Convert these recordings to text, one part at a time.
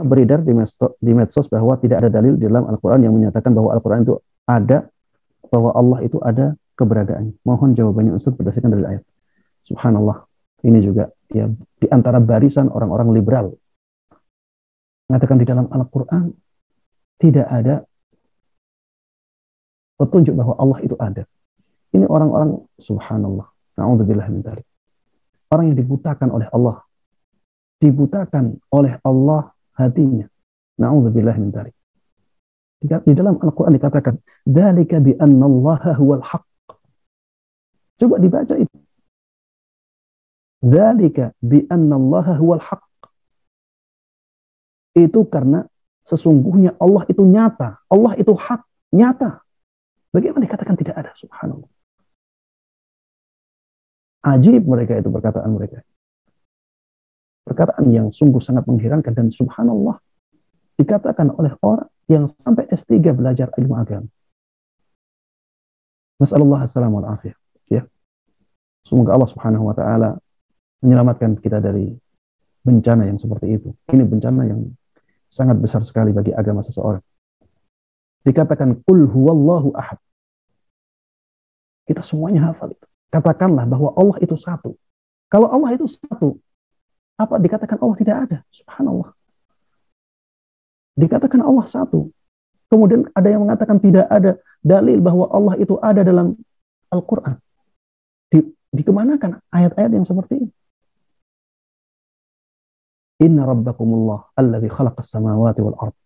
beredar di medsos bahwa tidak ada dalil di dalam Al-Quran yang menyatakan bahwa Al-Quran itu ada, bahwa Allah itu ada keberadaannya. Mohon jawabannya Ustaz berdasarkan dari ayat. Subhanallah. Ini juga ya di antara barisan orang-orang liberal mengatakan di dalam Al-Quran tidak ada petunjuk bahwa Allah itu ada. Ini orang-orang subhanallah. Na'udzubillah min dzalik. Orang yang dibutakan oleh Allah. Dibutakan oleh Allah hatinya. Na'udzubillah min dzalik. Di dalam Al-Quran dikatakan, "Dzalika bi annallaha huwal haq." Coba dibaca itu. "Dzalika bi annallaha huwal haq." Itu karena sesungguhnya Allah itu nyata. Allah itu hak, nyata. Bagaimana dikatakan tidak ada? Subhanallah. Ajib mereka itu perkataan mereka. Perkataan yang sungguh sangat mengherankan dan subhanallah dikatakan oleh orang yang sampai S3 belajar ilmu agama. Nasallallahu assalamu alaihi ya. Semoga Allah Subhanahu wa taala menyelamatkan kita dari bencana yang seperti itu. Ini bencana yang sangat besar sekali bagi agama seseorang. Dikatakan qul huwallahu ahad. Kita semuanya hafal itu. Katakanlah bahwa Allah itu satu. Kalau Allah itu satu, apa dikatakan Allah tidak ada? Subhanallah. Dikatakan Allah satu. Kemudian ada yang mengatakan tidak ada dalil bahwa Allah itu ada dalam Al-Quran. Dikemanakan ayat-ayat yang seperti ini? Inna rabbakumullah alladzi khalaqas samawati wal ard.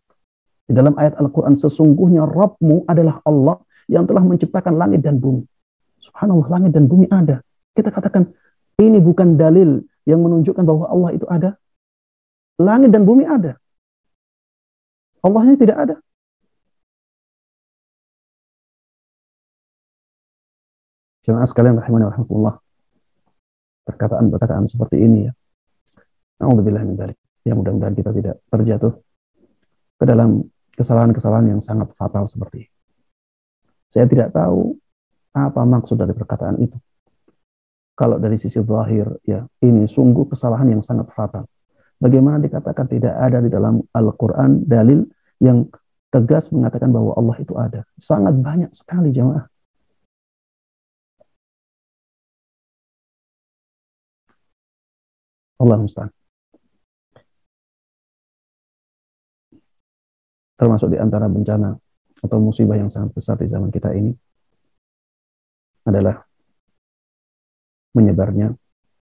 Di dalam ayat Al-Quran, sesungguhnya Rabbmu adalah Allah yang telah menciptakan langit dan bumi. Subhanallah, langit dan bumi ada. Kita katakan, ini bukan dalil yang menunjukkan bahwa Allah itu ada. Langit dan bumi ada. Allahnya tidak ada. Jemaah sekalian rahimani wa rahmatullah. Perkataan-perkataan seperti ini ya. Na'udzubillah min dzalik. Ya mudah-mudahan kita tidak terjatuh ke dalam kesalahan-kesalahan yang sangat fatal seperti ini. Saya tidak tahu apa maksud dari perkataan itu. Kalau dari sisi zahir, ya ini sungguh kesalahan yang sangat fatal. Bagaimana dikatakan tidak ada di dalam Al-Quran dalil yang tegas mengatakan bahwa Allah itu ada. Sangat banyak sekali jemaah. Allah musta'an. Termasuk di antara bencana atau musibah yang sangat besar di zaman kita ini adalah menyebarnya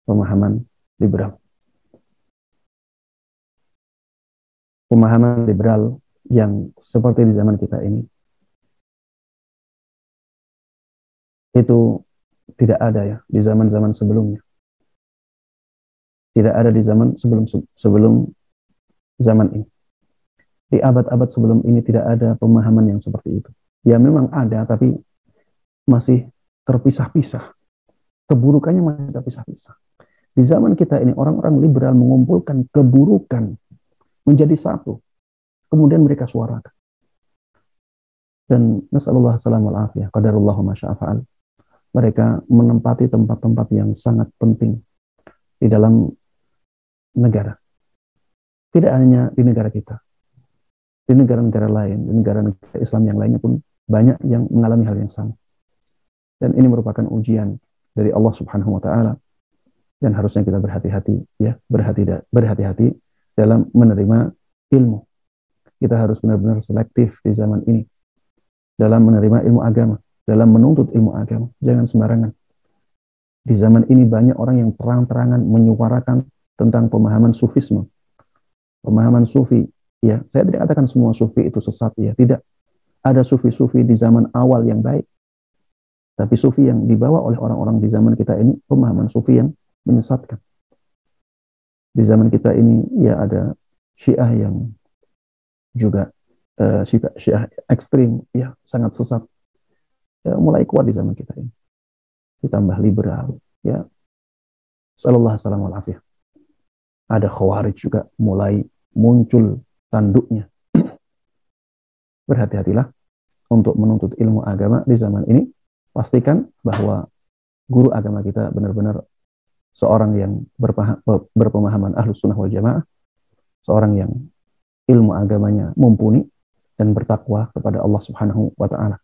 pemahaman liberal. Pemahaman liberal yang seperti di zaman kita ini itu tidak ada ya di zaman-zaman sebelumnya. Tidak ada di zaman sebelum zaman ini. Di abad-abad sebelum ini tidak ada pemahaman yang seperti itu. Ya memang ada, tapi masih terpisah-pisah. Keburukannya masih terpisah-pisah. Di zaman kita ini orang-orang liberal mengumpulkan keburukan menjadi satu. Kemudian mereka suarakan. Dan nasallallahu salamul afiyah, qadarullahu ma syaa fa'al. Mereka menempati tempat-tempat yang sangat penting di dalam negara. Tidak hanya di negara kita. Di negara-negara lain, di negara-negara Islam yang lainnya pun banyak yang mengalami hal yang sama. Dan ini merupakan ujian dari Allah Subhanahu wa taala. Dan harusnya kita berhati-hati ya, berhati-hati dalam menerima ilmu. Kita harus benar-benar selektif di zaman ini dalam menerima ilmu agama, dalam menuntut ilmu agama. Jangan sembarangan. Di zaman ini banyak orang yang terang-terangan menyuarakan tentang pemahaman sufisme. Pemahaman sufi, ya, saya tidak katakan semua sufi itu sesat ya, tidak. Ada sufi-sufi di zaman awal yang baik. Tapi sufi yang dibawa oleh orang-orang di zaman kita ini pemahaman sufi yang menyesatkan. Di zaman kita ini ya ada Syiah yang juga Syiah ekstrim ya, sangat sesat. Ya, mulai kuat di zaman kita ini. Ditambah liberal ya. Sallallahu alaihi wasallam. Ada Khawarij juga mulai muncul tanduknya. Berhati-hatilah untuk menuntut ilmu agama di zaman ini. Pastikan bahwa guru agama kita benar-benar seorang yang berpemahaman Ahlus Sunnah wal Jamaah, seorang yang ilmu agamanya mumpuni dan bertakwa kepada Allah Subhanahu wa taala.